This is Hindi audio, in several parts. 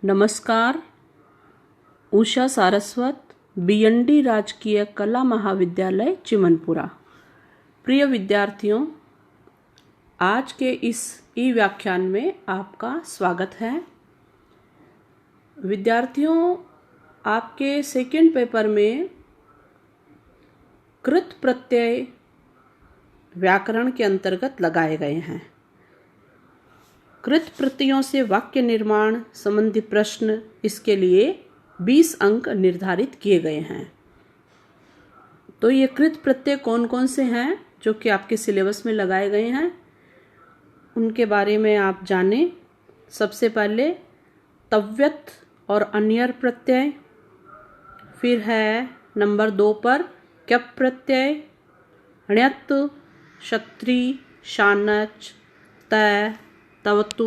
नमस्कार। उषा सारस्वत, बीएनडी राजकीय कला महाविद्यालय चिमनपुरा। प्रिय विद्यार्थियों, आज के इस ई व्याख्यान में आपका स्वागत है। विद्यार्थियों, आपके सेकंड पेपर में कृत प्रत्यय व्याकरण के अंतर्गत लगाए गए हैं। कृत प्रत्ययों से वाक्य निर्माण संबंधी प्रश्न, इसके लिए 20 अंक निर्धारित किए गए हैं। तो ये कृत प्रत्यय कौन कौन से हैं जो कि आपके सिलेबस में लगाए गए हैं, उनके बारे में आप जानें। सबसे पहले तव्यत् और अन्यर प्रत्यय, फिर है नंबर 2 पर क्यप प्रत्यय, ण्यत्, क्षत्री, शानच, तय, तवतु,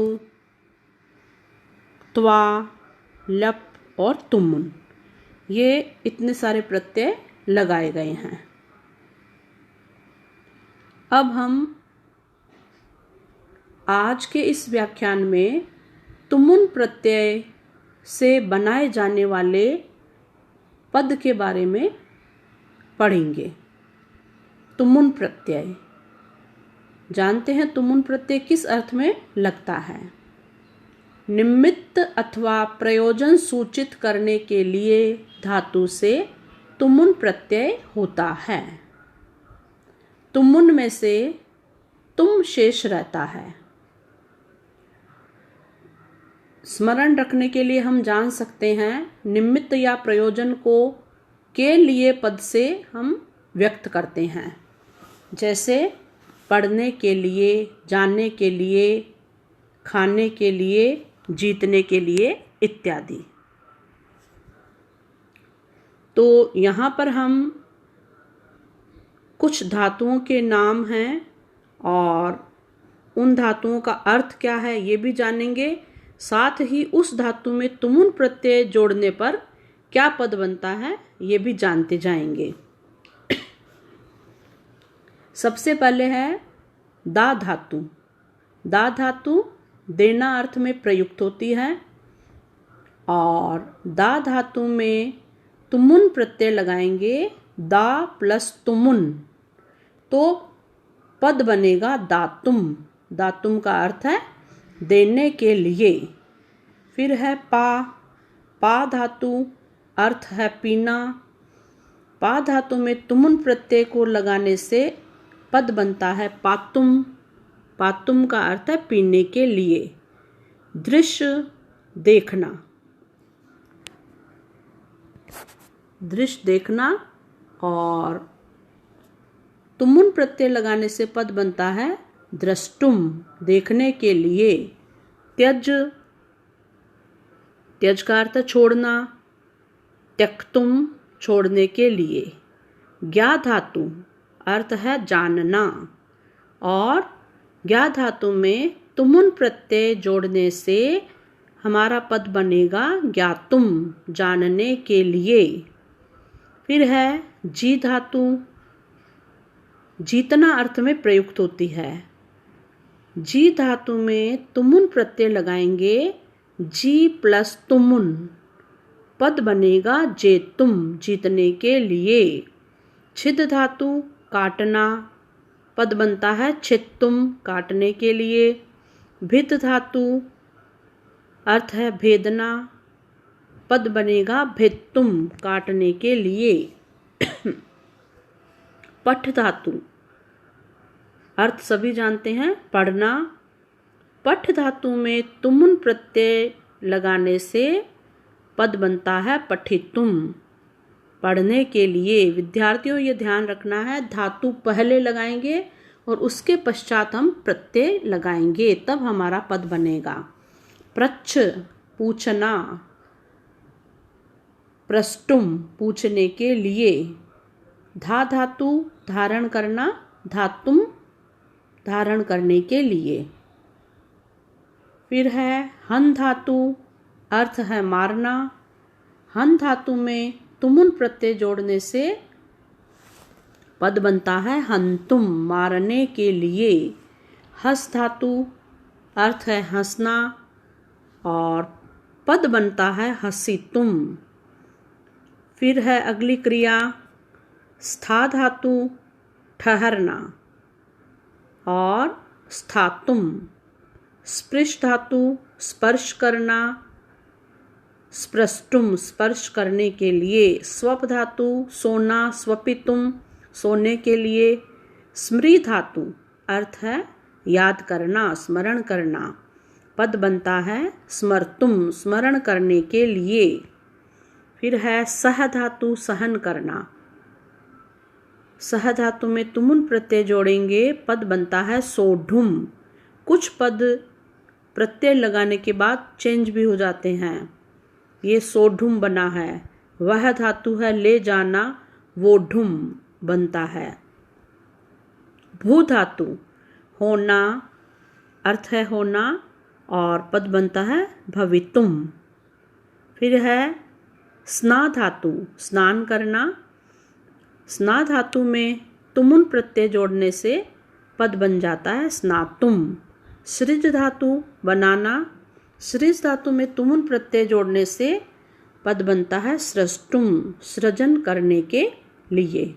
त्वा, लप और तुमुन। ये इतने सारे प्रत्यय लगाए गए हैं। अब हम आज के इस व्याख्यान में तुमुन प्रत्यय से बनाए जाने वाले पद के बारे में पढ़ेंगे। तुमुन प्रत्यय जानते हैं, तुमुन प्रत्यय किस अर्थ में लगता है? निमित्त अथवा प्रयोजन सूचित करने के लिए धातु से तुमुन प्रत्यय होता है। तुमुन में से तुम शेष रहता है। स्मरण रखने के लिए हम जान सकते हैं, निमित्त या प्रयोजन को के लिए पद से हम व्यक्त करते हैं, जैसे पढ़ने के लिए, जानने के लिए, खाने के लिए, जीतने के लिए इत्यादि। तो यहाँ पर हम कुछ धातुओं के नाम हैं और उन धातुओं का अर्थ क्या है ये भी जानेंगे। साथ ही उस धातु में तुमुन प्रत्यय जोड़ने पर क्या पद बनता है ये भी जानते जाएंगे। सबसे पहले है दा धातु। दा धातु देना अर्थ में प्रयुक्त होती है और दा धातु में तुमुन प्रत्यय लगाएंगे, दा प्लस तुमुन, तो पद बनेगा दातुम। दातुम का अर्थ है देने के लिए। फिर है पा। पा धातु अर्थ है पीना। पा धातु में तुमुन प्रत्यय को लगाने से पद बनता है पातुम। पातुम का अर्थ है पीने के लिए। दृश्य देखना। दृश्य देखना और तुमुन प्रत्यय लगाने से पद बनता है द्रष्टुम, देखने के लिए। त्यज। त्यज का अर्थ है छोड़ना। त्यक्तुम, छोड़ने के लिए। ज्ञा धातु अर्थ है जानना और ज्ञा धातु में तुमुन प्रत्यय जोड़ने से हमारा पद बनेगा ज्ञातुम, जानने के लिए। फिर है जी धातु। जीतना अर्थ में प्रयुक्त होती है। जी धातु में तुमुन प्रत्यय लगाएंगे, जी प्लस तुमुन, पद बनेगा जेतुम, जीतने के लिए। छिद धातु काटना, पद बनता है छित्तुम, काटने के लिए। भित धातु अर्थ है भेदना, पद बनेगा भित्तुम, काटने के लिए। पठ धातु अर्थ सभी जानते हैं, पढ़ना। पठ धातु में तुमुन प्रत्यय लगाने से पद बनता है पठितुम, पढ़ने के लिए। विद्यार्थियों, ये ध्यान रखना है, धातु पहले लगाएंगे और उसके पश्चात हम प्रत्यय लगाएंगे, तब हमारा पद बनेगा। प्रच्छ, पूछना। प्रष्टुम, पूछने के लिए। धा धातु धारण करना, धातुम, धारण करने के लिए। फिर है हन धातु, अर्थ है मारना। हन धातु में तुमुन प्रत्यय जोड़ने से पद बनता है हंतुम, मारने के लिए। हस धातु अर्थ है हंसना और पद बनता है हसितुम। फिर है अगली क्रिया स्था धातु ठहरना और स्थातुम। स्पृश धातु स्पर्श करना, स्पृष्टुम स्पर्श करने के लिए। स्वप धातु सोना, स्वपितुम सोने के लिए। स्मृ धातु अर्थ है याद करना, स्मरण करना। पद बनता है स्मर्तुम स्मरण करने के लिए। फिर है सह धातु सहन करना। सह धातु में तुमुन प्रत्यय जोड़ेंगे, पद बनता है सोढ़ुम। कुछ पद प्रत्यय लगाने के बाद चेंज भी हो जाते हैं। ये सोढ़ुम बना है। वह धातु है ले जाना, वोढ़ुम बनता है। भू धातु होना अर्थ है होना और पद बनता है भवितुम। फिर है स्ना धातु स्नान करना। स्ना धातु में तुमुन प्रत्यय जोड़ने से पद बन जाता है स्नातुम। सृज धातु बनाना। सृज धातु में तुमुन प्रत्यय जोड़ने से पद बनता है सृष्टुम सृजन करने के लिए।